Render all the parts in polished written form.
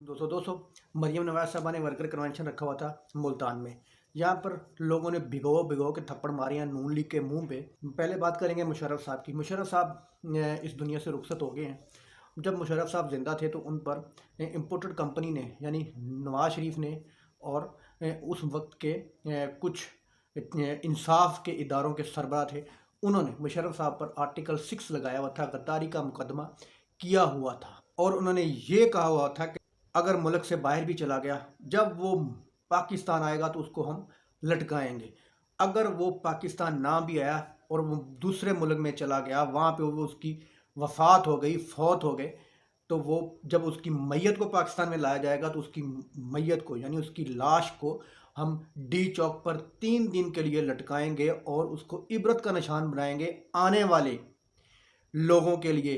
दोस्तों मरियम नवाज साहबा ने वर्कर कन्वेंशन रखा हुआ था मुल्तान में। यहाँ पर लोगों ने भिगो भिगो के थप्पड़ मारे हैं नून लीग के मुंह पे। पहले बात करेंगे मुशर्रफ साहब की। मुशर्रफ साहब इस दुनिया से रुखसत हो गए हैं। जब मुशर्रफ साहब जिंदा थे तो उन पर इम्पोर्टेड कंपनी ने यानी नवाज शरीफ ने और उस वक्त के कुछ इंसाफ के इदारों के सरबराह थे, उन्होंने मुशर्रफ साहब पर आर्टिकल 6 लगाया हुआ था, गद्दारी का मुकदमा किया हुआ था। और उन्होंने ये कहा हुआ था कि अगर मुल्क से बाहर भी चला गया, जब वो पाकिस्तान आएगा तो उसको हम लटकाएंगे। अगर वो पाकिस्तान ना भी आया और वो दूसरे मुल्क में चला गया, वहाँ पे वो उसकी वफ़ात हो गई, फौत हो गए, तो वो जब उसकी मैयत को पाकिस्तान में लाया जाएगा तो उसकी मैयत को यानी उसकी लाश को हम डी चौक पर 3 दिन के लिए लटकाएंगे और उसको इबरत का निशान बनाएंगे आने वाले लोगों के लिए।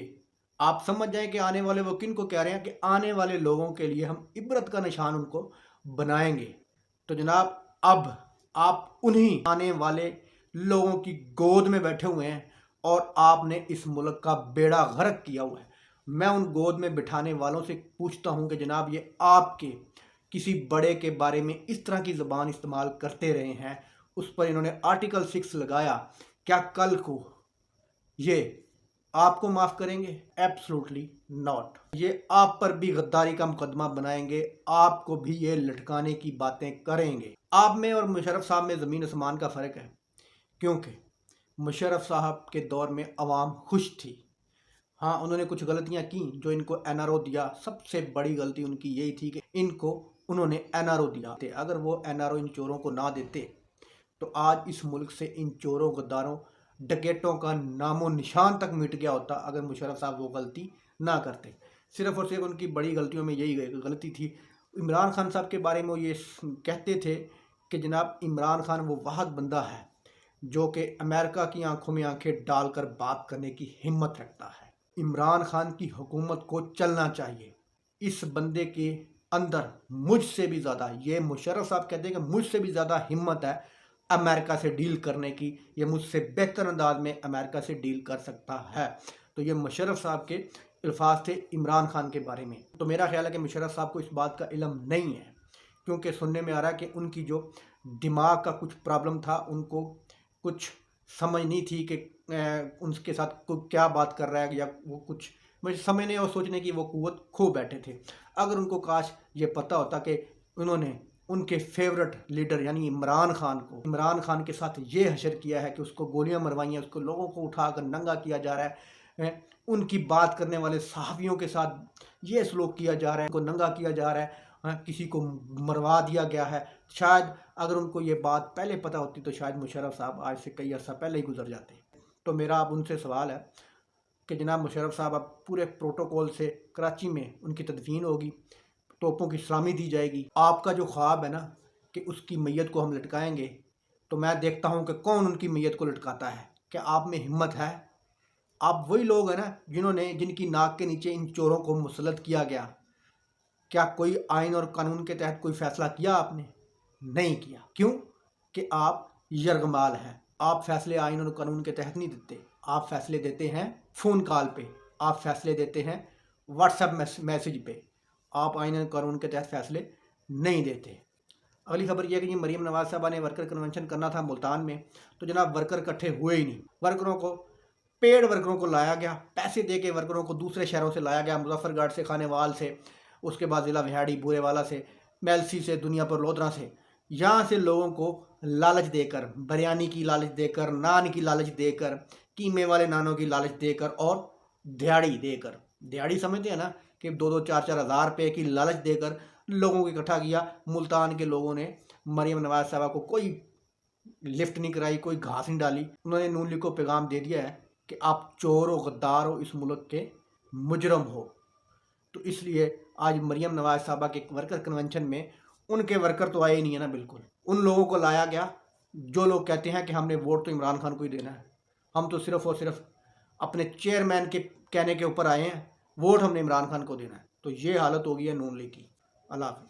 आप समझ जाएं कि आने वाले वो किन को कह रहे हैं कि आने वाले लोगों के लिए हम इबरत का निशान उनको बनाएंगे। तो जनाब, अब आप उन्हीं आने वाले लोगों की गोद में बैठे हुए हैं और आपने इस मुल्क का बेड़ा गर्क किया हुआ है। मैं उन गोद में बिठाने वालों से पूछता हूं कि जनाब, ये आपके किसी बड़े के बारे में इस तरह की ज़बान इस्तेमाल करते रहे हैं, उस पर इन्होंने आर्टिकल 6 लगाया, क्या कल को ये आपको माफ़ करेंगे? Absolutely not. ये आप पर भी गद्दारी का मुकदमा बनाएंगे, आपको भी ये लटकाने की बातें करेंगे। आप में और मुशर्रफ साहब में ज़मीन आसमान का फ़र्क है, क्योंकि मुशर्रफ साहब के दौर में अवाम खुश थी। हाँ, उन्होंने कुछ गलतियां की जो इनको एनआरओ दिया। सबसे बड़ी गलती उनकी यही थी कि इनको उन्होंने एनआरओ दिया। अगर वो एनआरओ इन चोरों को ना देते तो आज इस मुल्क से इन चोरों, गद्दारों, डकैतों का नामो निशान तक मिट गया होता, अगर मुशर्रफ साहब वो गलती ना करते। सिर्फ और सिर्फ उनकी बड़ी गलतियों में यही गलती थी। इमरान खान साहब के बारे में वो ये कहते थे कि जनाब, इमरान खान वो वाहद बंदा है जो कि अमेरिका की आंखों में आंखें डालकर बात करने की हिम्मत रखता है। इमरान खान की हुकूमत को चलना चाहिए। इस बंदे के अंदर मुझसे भी ज़्यादा, ये मुशर्रफ साहब कहते हैं कि मुझसे भी ज़्यादा हिम्मत है अमेरिका से डील करने की। ये मुझसे बेहतर अंदाज में अमेरिका से डील कर सकता है। तो ये मुशर्रफ साहब के अल्फाज थे इमरान खान के बारे में। तो मेरा ख्याल है कि मुशर्रफ साहब को इस बात का इल्म नहीं है, क्योंकि सुनने में आ रहा है कि उनकी जो दिमाग का कुछ प्रॉब्लम था, उनको कुछ समझ नहीं थी कि उनके साथ कोई क्या बात कर रहा है, या वो कुछ मुझे समझने और सोचने की वो कुव्वत खो बैठे थे। अगर उनको काश ये पता होता कि उन्होंने उनके फेवरेट लीडर यानी इमरान खान के साथ ये हशर किया है कि उसको गोलियां मरवाई हैं, उसको लोगों को उठाकर नंगा किया जा रहा है, उनकी बात करने वाले सहाफ़ियों के साथ ये सलूक किया जा रहा है, उनको नंगा किया जा रहा है, किसी को मरवा दिया गया है। शायद अगर उनको ये बात पहले पता होती तो शायद मुशर्रफ साहब आज से कई अर्सा पहले ही गुजर जाते। तो मेरा अब उनसे सवाल है कि जनाब मुशर्रफ साहब, अब पूरे प्रोटोकॉल से कराची में उनकी तदफीन होगी, तोपों की सलामी दी जाएगी। आपका जो ख्वाब है ना कि उसकी मैयत को हम लटकाएंगे, तो मैं देखता हूँ कि कौन उनकी मैयत को लटकाता है। क्या आप में हिम्मत है? आप वही लोग हैं ना जिनकी नाक के नीचे इन चोरों को मुसल्लत किया गया। क्या कोई आइन और कानून के तहत कोई फैसला किया आपने? नहीं किया। क्यों? कि आप यरगमाल हैं। आप फैसले आइन और कानून के तहत नहीं देते। आप फैसले देते हैं फ़ोन कॉल पे, आप फैसले देते हैं व्हाट्सएप मैसेज पे। आप आइन और कानून के तहत फैसले नहीं देते। अगली खबर यह है कि मरीम नवाज साहबा ने वर्कर कन्वेंशन करना था मुल्तान में, तो जनाब वर्कर इकट्ठे हुए ही नहीं। वर्करों को, पेड वर्करों को लाया गया, पैसे दे के वर्करों को दूसरे शहरों से लाया गया, मुजफ्फरगढ़ से, खानेवाल से, उसके बाद ज़िला विहाड़ी बूरेवाला से, मेलसी से, दुनियापुर लोधरा से। यहाँ से लोगों को लालच देकर, बिरयानी की लालच देकर, नान की लालच देकर, कीमे वाले नानों की लालच देकर और दिहाड़ी देकर, दिहाड़ी समझते हैं ना कि 2-2, 4-4 हज़ार रुपये की लालच देकर लोगों को इकट्ठा किया। मुल्तान के लोगों ने मरीम नवाज साहबा को कोई लिफ्ट नहीं कराई, कोई घास नहीं डाली। उन्होंने नून लीग को पैगाम दे दिया है कि आप चोर हो, गद्दार हो, इस मुल्क के मुजरम हो। तो इसलिए आज मरीम नवाज साहबा के वर्कर कन्वेंशन में उनके वर्कर तो आए ही नहीं है ना। बिल्कुल उन लोगों को लाया गया जो लोग कहते हैं कि हमने वोट तो इमरान खान को ही देना है, हम तो सिर्फ और सिर्फ अपने चेयरमैन के कहने के ऊपर आए हैं, वोट हमने इमरान खान को देना है। तो ये हालत हो गई है नून लीग की। अल्लाह हाफ़िज़।